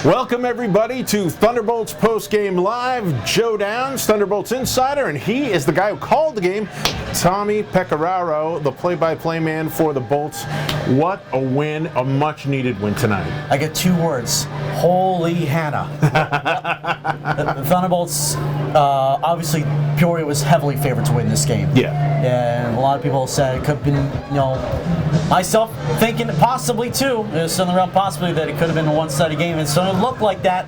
Welcome everybody to Thunderbolts Postgame Live. Joe Downs, Thunderbolts insider, and he is the guy who called the game. Tommy Pecoraro, the play-by-play man for the Bolts. What a win, a much-needed win tonight. I get two words: holy Hannah. the Thunderbolts, obviously, Peoria was heavily favored to win this game. Yeah. And a lot of people said it could have been, myself thinking possibly too. There's something around possibly that it could have been a one-sided game, and so it looked like that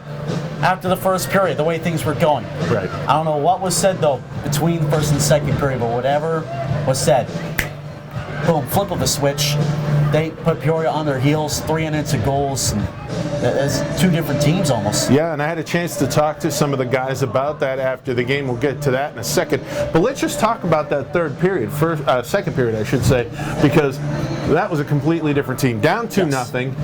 after the first period, the way things were going. Right. I don't know what was said though between the first and second period, but whatever was said, boom, flip of a switch. They put Peoria on their heels, 3 unanswered goals, and it's two different teams almost. Yeah, and I had a chance to talk to some of the guys about that after the game. We'll get to that in a second. But let's just talk about that third period, second period, I should say, because that was a completely different team. Down 2-0.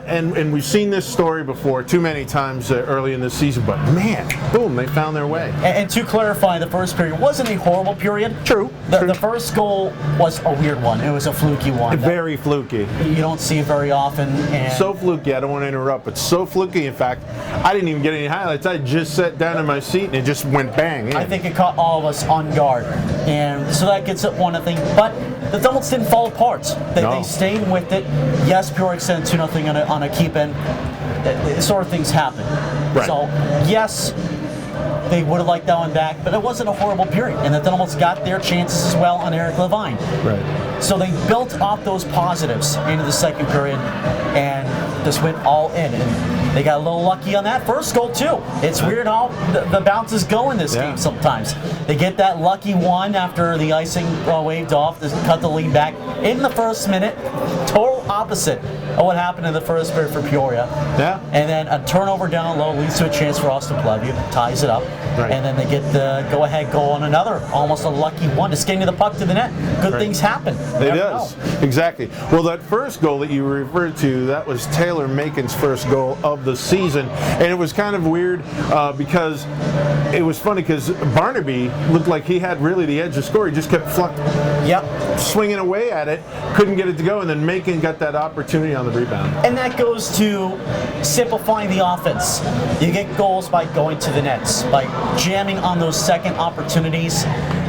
And we've seen this story before too many times early in the season, but man, boom, they found their way. And to clarify, the first period wasn't a horrible period. True. The first goal was a weird one. It was a fluky one. Very fluky. You don't see it very often. And so fluky, I don't want to interrupt, but so fluky, in fact, I didn't even get any highlights. I just sat down in my seat and it just went bang in. I think it caught all of us on guard. And so that gets at one thing. But the Thunderbolts didn't fall apart. They stayed with it. Yes, Peoria extended 2-0 on a keep-in. Sort of things happen. Right. So, yes, they would have liked that one back, but it wasn't a horrible period. And the Thunderbolts got their chances as well on Eric Levine. Right. So they built off those positives into the second period and just went all in. And they got a little lucky on that first goal, too. It's weird how the bounces go in this game sometimes. They get that lucky one after the icing waved off to cut the lead back in the first minute. Total opposite of what happened in the first period for Peoria. Yeah. And then a turnover down low leads to a chance for Austin Pleview, ties it up. Right. And then they get the go-ahead goal on another, almost a lucky one, just getting the puck to the net. Good things happen. It does. Exactly. Well, that first goal that you referred to, that was Taylor Macon's first goal of the season. And it was kind of weird because it was funny because Barnaby looked like he had really the edge to score. He just kept swinging away at it, couldn't get it to go, and then Macon got that opportunity on the rebound. And that goes to simplifying the offense. You get goals by going to the nets, by jamming on those second opportunities.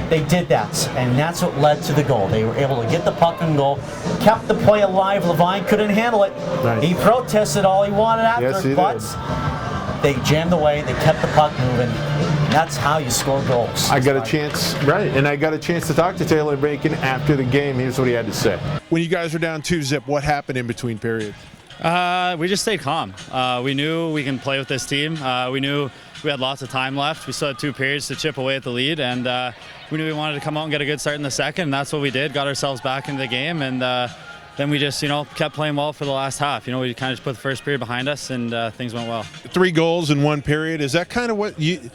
They did that, and that's what led to the goal. They were able to get the puck and goal, kept the play alive. Levine couldn't handle it. Right. He protested all he wanted after, but they jammed away. They kept the puck moving. That's how you score goals. I got a chance to talk to Taylor Macon after the game. Here's what he had to say. When you guys were down 2-0, what happened in between periods? We just stayed calm. We knew we can play with this team. We knew we had lots of time left. We still had 2 periods to chip away at the lead, and we knew we wanted to come out and get a good start in the second, and that's what we did. Got ourselves back into the game, and then we just, kept playing well for the last half. We kind of just put the first period behind us, and things went well. 3 goals in 1 period. Is that kind of what you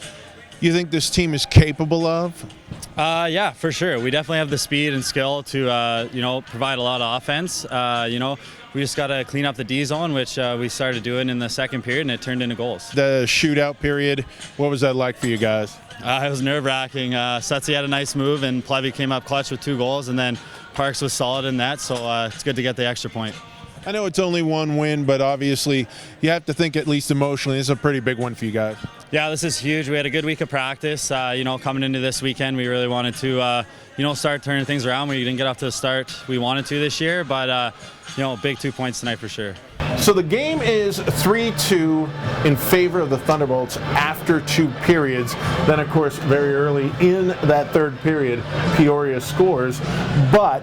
think this team is capable of? Yeah, for sure. We definitely have the speed and skill to, provide a lot of offense. We just got to clean up the D zone, which we started doing in the second period, and it turned into goals. The shootout period, what was that like for you guys? It was nerve-wracking. Setzi had a nice move, and Plevy came up clutch with 2 goals, and then Parks was solid in that, so it's good to get the extra point. I know it's only 1 win, but obviously you have to think at least emotionally this is a pretty big one for you guys. Yeah, this is huge. We had a good week of practice. Coming into this weekend, we really wanted to, start turning things around. We didn't get off to the start we wanted to this year, but, big 2 points tonight for sure. So the game is 3-2 in favor of the Thunderbolts after 2 periods. Then, of course, very early in that third period, Peoria scores, but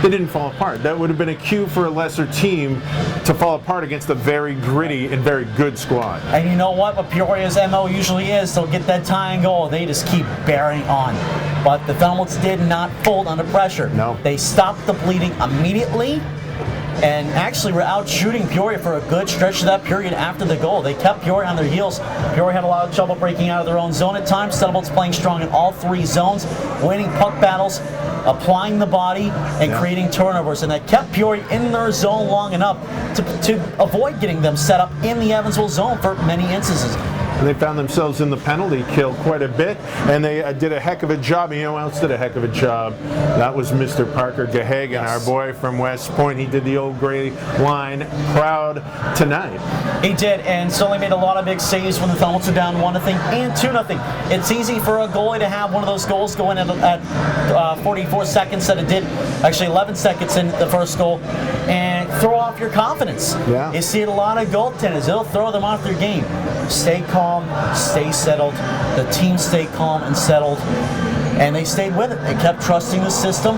they didn't fall apart. That would have been a cue for a lesser team to fall apart against a very gritty and very good squad. And you know what Peoria's MO usually is? They'll get that tie and goal. They just keep bearing on. But the Thunderbolts did not fold under pressure. No. They stopped the bleeding immediately and actually were out shooting Peoria for a good stretch of that period after the goal. They kept Peoria on their heels. Peoria had a lot of trouble breaking out of their own zone at times. Thunderbolts playing strong in all 3 zones, winning puck battles, applying the body, and creating turnovers. And that kept Peoria in their zone long enough to avoid getting them set up in the Evansville zone for many instances. and they found themselves in the penalty kill quite a bit, and they did a heck of a job. You know who else did a heck of a job? That was Mr. Parker Gahagan, our boy from West Point. He did the old gray line proud tonight. He did, and certainly made a lot of big saves when the Thunderbolts are down 1-0 and 2-0. It's easy for a goalie to have one of those goals go in at 44 seconds that it did, actually 11 seconds in the first goal, and throw off your confidence. Yeah. You see it a lot of goaltenders. It'll throw them off their game. Stay calm, stay settled. The team stayed calm and settled, and they stayed with it. They kept trusting the system.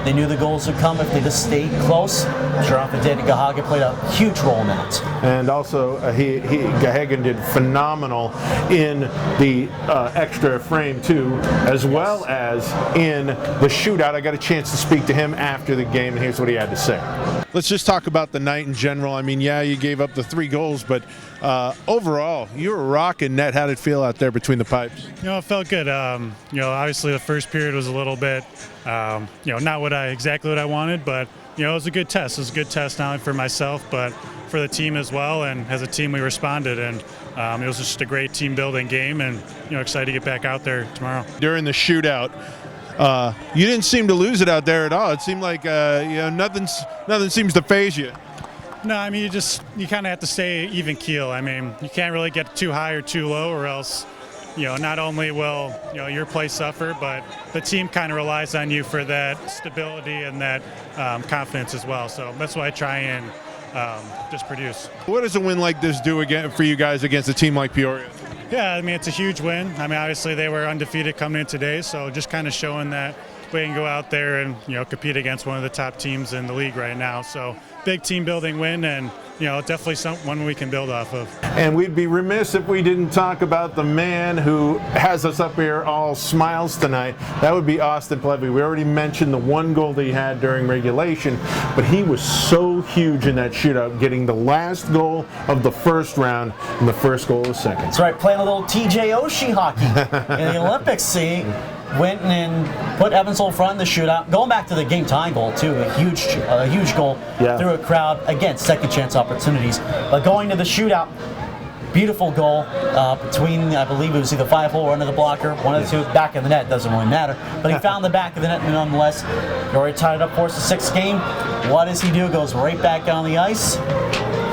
They knew the goals would come if they just stayed close. Sure enough, it did. Gahagan played a huge role in that. And also, Gahagan did phenomenal in the extra frame too, as well as in the shootout. I got a chance to speak to him after the game, and here's what he had to say. Let's just talk about the night in general. I mean, yeah, you gave up the 3 goals, but overall, you were rocking net. How did it feel out there between the pipes? It felt good. Obviously the first period was a little bit, not exactly what I wanted, but it was a good test. It was a good test not only for myself, but for the team as well. And as a team, we responded, and it was just a great team building game, and excited to get back out there tomorrow. During the shootout, you didn't seem to lose it out there at all. It seemed like nothing seems to faze you. No, I mean you kind of have to stay even keel. I mean you can't really get too high or too low, or else not only will your play suffer, but the team kind of relies on you for that stability and that confidence as well. So that's why I try and just produce. What does a win like this do again for you guys against a team like Peoria? Yeah, I mean it's a huge win. I mean obviously they were undefeated coming in today, so just kind of showing that we can go out there and compete against one of the top teams in the league right now. So big team building win, and definitely one we can build off of. And we'd be remiss if we didn't talk about the man who has us up here all smiles tonight. That would be Austin Plevy. We already mentioned the 1 goal that he had during regulation, but he was so huge in that shootout, getting the last goal of the first round and the first goal of the second. That's right, playing a little TJ Oshie hockey in the Olympics. See, went and put Evansville in front in the shootout. Going back to the game-tying goal too, a huge goal through a crowd. Again, second chance opportunities. But going to the shootout, beautiful goal between, I believe it was either 5-hole or under the blocker, one of the two, back of the net, doesn't really matter. But he found the back of the net nonetheless. He already tied it up for us the 6th game. What does he do? Goes right back on the ice.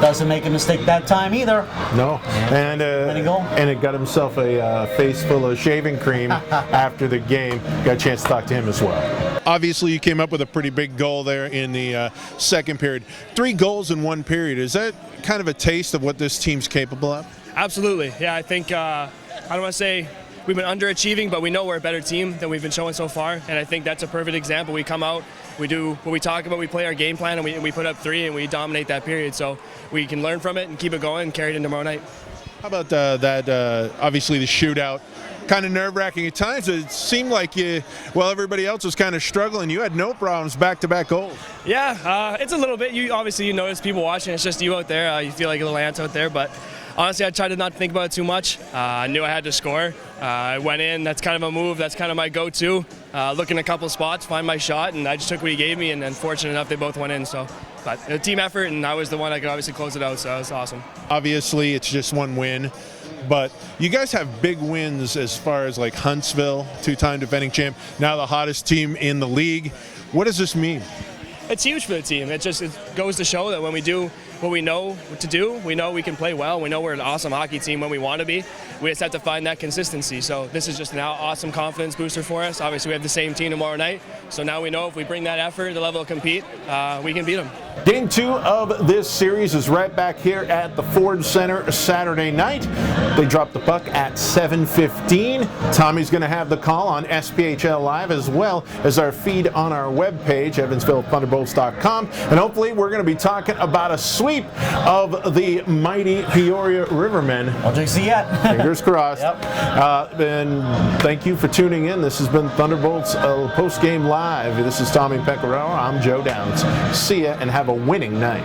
Doesn't make a mistake that time either. No, and it got himself a face full of shaving cream after the game. Got a chance to talk to him as well. Obviously, you came up with a pretty big goal there in the second period. 3 goals in 1 period. Is that kind of a taste of what this team's capable of? Absolutely. Yeah, I think, I don't want to say we've been underachieving, but we know we're a better team than we've been showing so far, and I think that's a perfect example. We come out, we do what we talk about, we play our game plan, and we put up 3 and we dominate that period. So we can learn from it and keep it going and carry it in tomorrow night. How about obviously the shootout? Kind of nerve-wracking at times. It seemed like everybody else was kind of struggling, you had no problems back-to-back goals. Yeah, it's a little bit. You notice people watching. It's just you out there. You feel like a little ant out there, but honestly, I tried to not think about it too much. I knew I had to score. I went in. That's kind of a move. That's kind of my go-to. Look in a couple spots, find my shot, and I just took what he gave me, and fortunate enough, they both went in. So, but a team effort, and I was the one that could obviously close it out, so it was awesome. Obviously, it's just 1 win, but you guys have big wins as far as like Huntsville, 2-time defending champ, now the hottest team in the league. What does this mean? It's huge for the team. It goes to show that when we do what we know to do, we know we can play well. We know we're an awesome hockey team when we want to be. We just have to find that consistency. So this is just an awesome confidence booster for us. Obviously, we have the same team tomorrow night. So now we know if we bring that effort, the level to compete, we can beat them. Game 2 of this series is right back here at the Ford Center Saturday night. They drop the puck at 7:15. Tommy's going to have the call on SPHL Live as well as our feed on our webpage, EvansvilleThunderbolts.com. And hopefully we're going to be talking about a sweep of the mighty Peoria Rivermen. I'll just see yet. Fingers crossed. Yep. And thank you for tuning in. This has been Thunderbolts Postgame Live. This is Tommy Pecoraro. I'm Joe Downs. See ya and have a winning night.